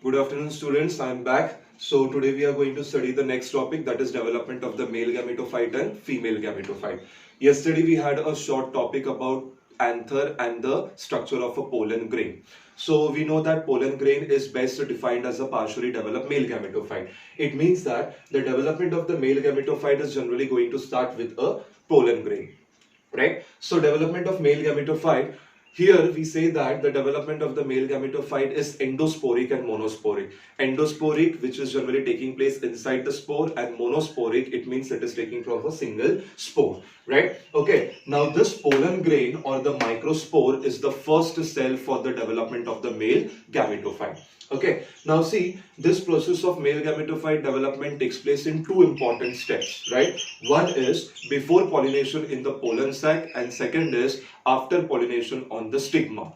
Good afternoon, students. I am back. So today we are going to study the next topic, that is development of the male gametophyte and female gametophyte. Yesterday we had a short topic about anther and the structure of a pollen grain. So we know that pollen grain is best defined as a partially developed male gametophyte. It means that the development of the male gametophyte is generally going to start with a pollen grain, right? So development of male gametophyte, here we say that the development of the male gametophyte is endosporic and monosporic. Endosporic, which is generally taking place inside the spore, and monosporic, it means it is taking from a single spore, right? Okay, now this pollen grain or the microspore is the first cell for the development of the male gametophyte. Okay, now see, this process of male gametophyte development takes place in two important steps, right? One is before pollination in the pollen sac, and second is after pollination on the stigma.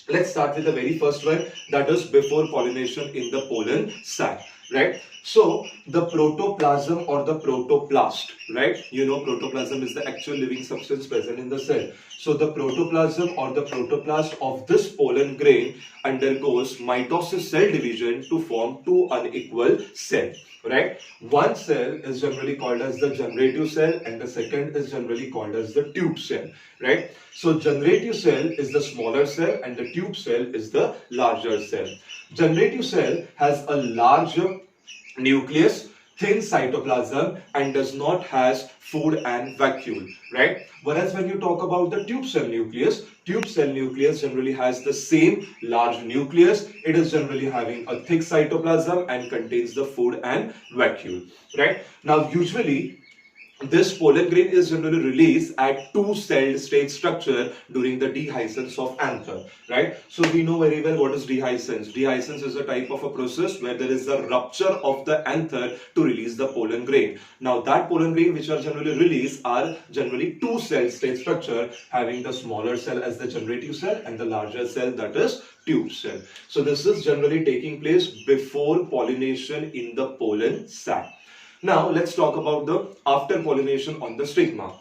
Let's start with the very first one, that is before pollination in the pollen sac, right? So the protoplasm or the protoplast, right? You know, protoplasm is the actual living substance present in the cell. So the protoplasm or the protoplast of this pollen grain undergoes mitosis cell division to form two unequal cells, right? One cell is generally called as the generative cell and the second is generally called as the tube cell, right? So generative cell is the smaller cell and the tube cell is the larger cell. Generative cell has a larger nucleus, thin cytoplasm, and does not has food and vacuole, right? Whereas when you talk about the tube cell nucleus generally has the same large nucleus. It is generally having a thick cytoplasm and contains the food and vacuole, right? Now usually this pollen grain is generally released at two-celled stage structure during the dehiscence of anther, right? So we know very well what is dehiscence. Dehiscence is a type of a process where there is a rupture of the anther to release the pollen grain. Now that pollen grain which are generally released are generally two-cell stage structure, having the smaller cell as the generative cell and the larger cell, that is tube cell. So this is generally taking place before pollination in the pollen sac. Now let's talk about the after pollination on the stigma.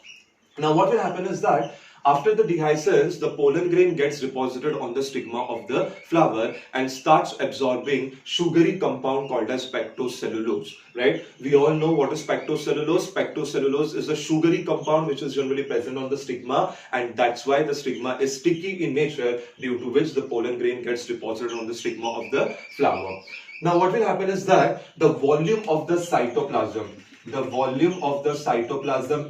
Now what will happen is that after the dehiscence, the pollen grain gets deposited on the stigma of the flower and starts absorbing sugary compound called as pectocellulose, right? We all know what is pectocellulose. Pectocellulose is a sugary compound which is generally present on the stigma, and that's why the stigma is sticky in nature, due to which the pollen grain gets deposited on the stigma of the flower. Now what will happen is that the volume of the cytoplasm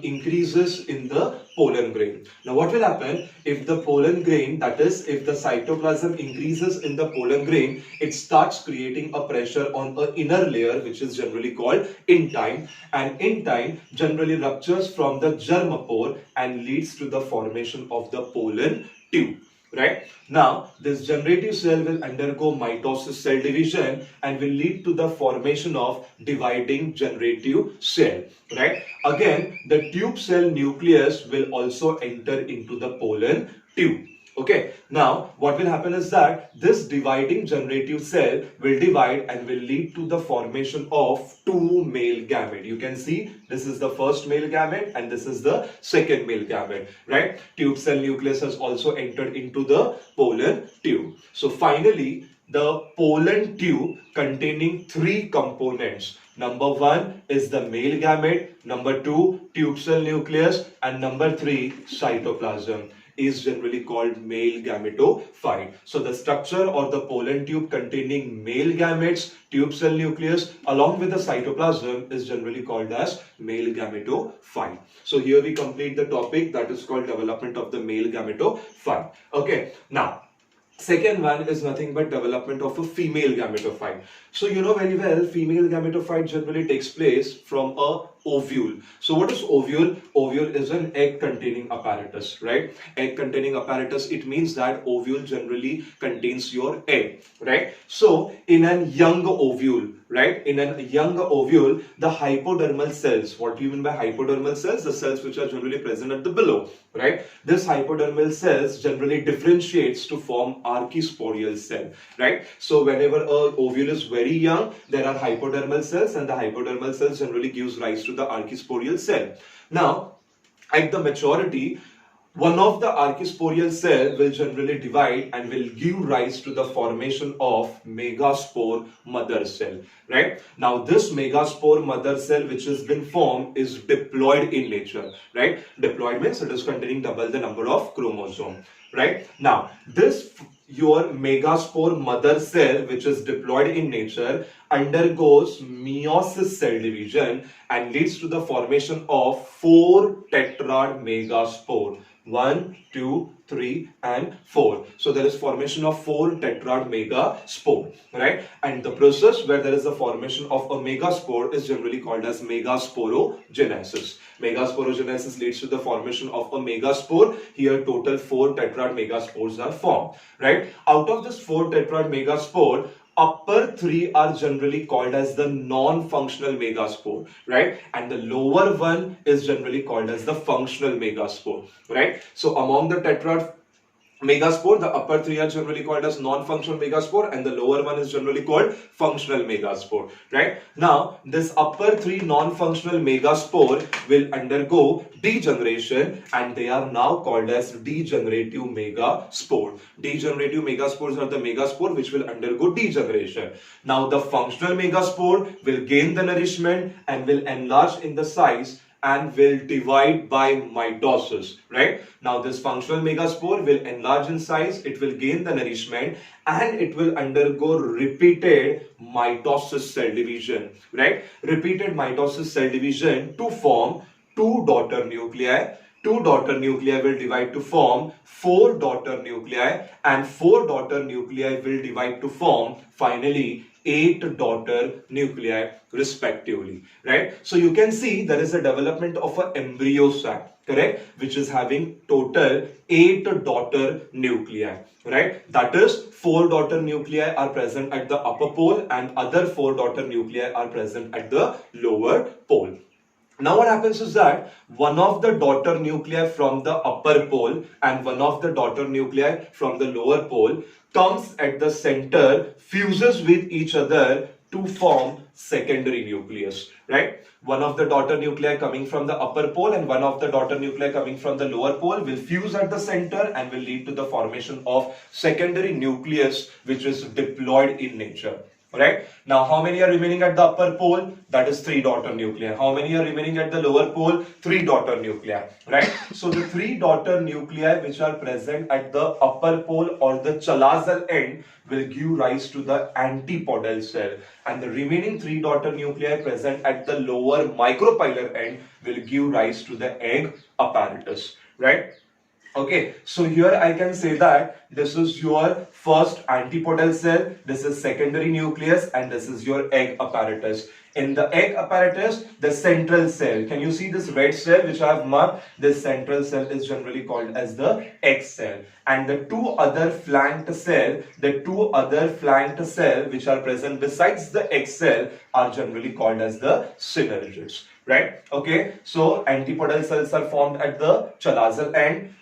increases in the pollen grain. Now what will happen if the pollen grain, that is if the cytoplasm increases in the pollen grain, it starts creating a pressure on an inner layer which is generally called intine, and intine generally ruptures from the germpore and leads to the formation of the pollen tube. Right? Now, this generative cell will undergo mitosis cell division and will lead to the formation of dividing generative cell. Right? Again, the tube cell nucleus will also enter into the pollen tube. Okay, now what will happen is that this dividing generative cell will divide and will lead to the formation of two male gamete. You can see this is the first male gamete and this is the second male gamete, right? Tube cell nucleus has also entered into the pollen tube. So finally, the pollen tube containing three components. Number one is the male gamete, number two, tube cell nucleus, and number three, cytoplasm, is generally called male gametophyte. So the structure or the pollen tube containing male gametes, tube cell nucleus along with the cytoplasm is generally called as male gametophyte. So here we complete the topic, that is called development of the male gametophyte. Okay, now second one is nothing but development of a female gametophyte. So you know very well, female gametophyte generally takes place from a ovule. So what is ovule? Ovule is an egg containing apparatus, right? Egg containing apparatus, it means that ovule generally contains your egg, right? So in a young ovule, right? In a young ovule, the hypodermal cells, what do you mean by hypodermal cells? The cells which are generally present at the below, right? This hypodermal cells generally differentiates to form archisporial cell, right? So whenever a ovule is very young, there are hypodermal cells, and the hypodermal cells generally gives rise to the archisporial cell. Now, at the maturity, one of the archisporial cell will generally divide and will give rise to the formation of megaspore mother cell, right? Now this megaspore mother cell which has been formed is diploid in nature, right? Diploid means it is containing double the number of chromosome, right? Now this your megaspore mother cell which is diploid in nature undergoes meiosis cell division and leads to the formation of 4 tetrad megaspore. 1, 2, 3 and 4. So there is formation of 4 tetrad megaspore, right? And the process where there is the formation of a megaspore is generally called as megasporogenesis. Megasporogenesis leads to the formation of a megaspore. Here total 4 tetrad megaspores are formed, right? Out of this 4 tetrad megaspore, upper 3 are generally called as the non-functional megaspore, right? And the lower one is generally called as the functional megaspore, right? So among the tetrad megaspore, the upper 3 are generally called as non-functional megaspore and the lower one is generally called functional megaspore, right? Now, this upper 3 non-functional megaspore will undergo degeneration and they are now called as degenerative megaspore. Degenerative megaspores are the megaspore which will undergo degeneration. Now, the functional megaspore will gain the nourishment and will enlarge in the size and will divide by mitosis, right? Now this functional megaspore will enlarge in size, it will gain the nourishment and it will undergo repeated mitosis cell division, right? Repeated mitosis cell division to form 2 daughter nuclei. 2 daughter nuclei will divide to form 4 daughter nuclei and 4 daughter nuclei will divide to form finally 8 daughter nuclei respectively, right? So you can see there is a development of an embryo sac, correct, which is having total 8 daughter nuclei, right? That is 4 daughter nuclei are present at the upper pole and other 4 daughter nuclei are present at the lower pole. Now what happens is that one of the daughter nuclei from the upper pole and one of the daughter nuclei from the lower pole comes at the center, fuses with each other to form secondary nucleus, right? One of the daughter nuclei coming from the upper pole and one of the daughter nuclei coming from the lower pole will fuse at the center and will lead to the formation of secondary nucleus which is diploid in nature. Right? Now, how many are remaining at the upper pole? That is 3 daughter nuclei. How many are remaining at the lower pole? 3 daughter nuclei. Right? So, the 3 daughter nuclei which are present at the upper pole or the chalazal end will give rise to the antipodal cell. And the remaining 3 daughter nuclei present at the lower micropylar end will give rise to the egg apparatus. Right? Okay, so here I can say that this is your first antipodal cell, this is secondary nucleus and this is your egg apparatus. In the egg apparatus, the central cell, can you see this red cell which I have marked? This central cell is generally called as the egg cell. And the 2 other flanked cell, which are present besides the egg cell are generally called as the synergids, right? Okay, so antipodal cells are formed at the chalazal end.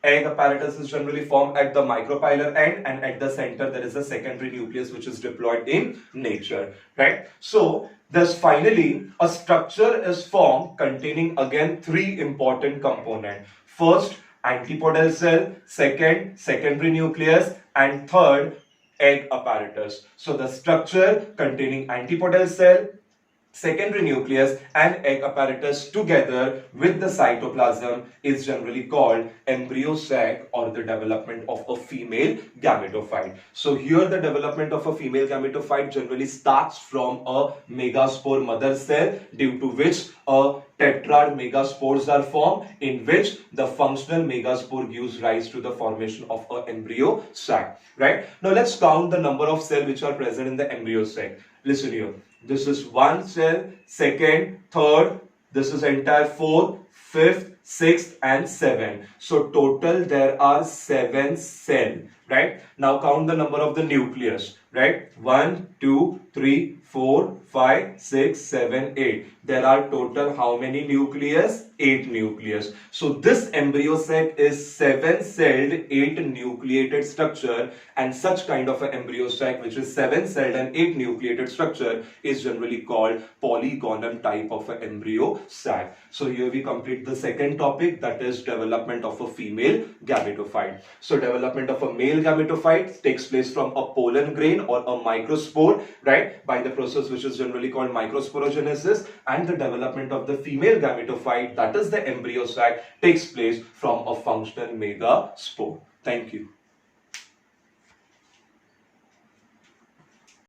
Egg apparatus is generally formed at the micropylar end and at the center there is a secondary nucleus which is diploid in nature, right? So thus finally a structure is formed containing again 3 important components. First, antipodal cell, second, secondary nucleus and third, egg apparatus. So the structure containing antipodal cell, secondary nucleus and egg apparatus together with the cytoplasm is generally called embryo sac or the development of a female gametophyte. So here the development of a female gametophyte generally starts from a megaspore mother cell due to which a tetrad megaspores are formed in which the functional megaspore gives rise to the formation of an embryo sac, right? Now let's count the number of cells which are present in the embryo sac. Listen here. This is 1 cell, second, third, this is entire 4, 5th, 6th and 7. So total there are 7 cells, right? Now count the number of the nucleus. right? 1, 2, 3, 4, 5, 6, 7, 8. There are total how many nucleus? 8 nucleus. So this embryo sac is 7-celled, 8-nucleated structure, and such kind of an embryo sac which is 7-celled and 8-nucleated structure is generally called polygonal type of an embryo sac. So here we complete the second topic, that is development of a female gametophyte. So development of a male gametophyte takes place from a pollen grain or a microspore, right, by the process which is generally called microsporogenesis, and the development of the female gametophyte, that is the embryo sac, takes place from a functional megaspore. Thank you.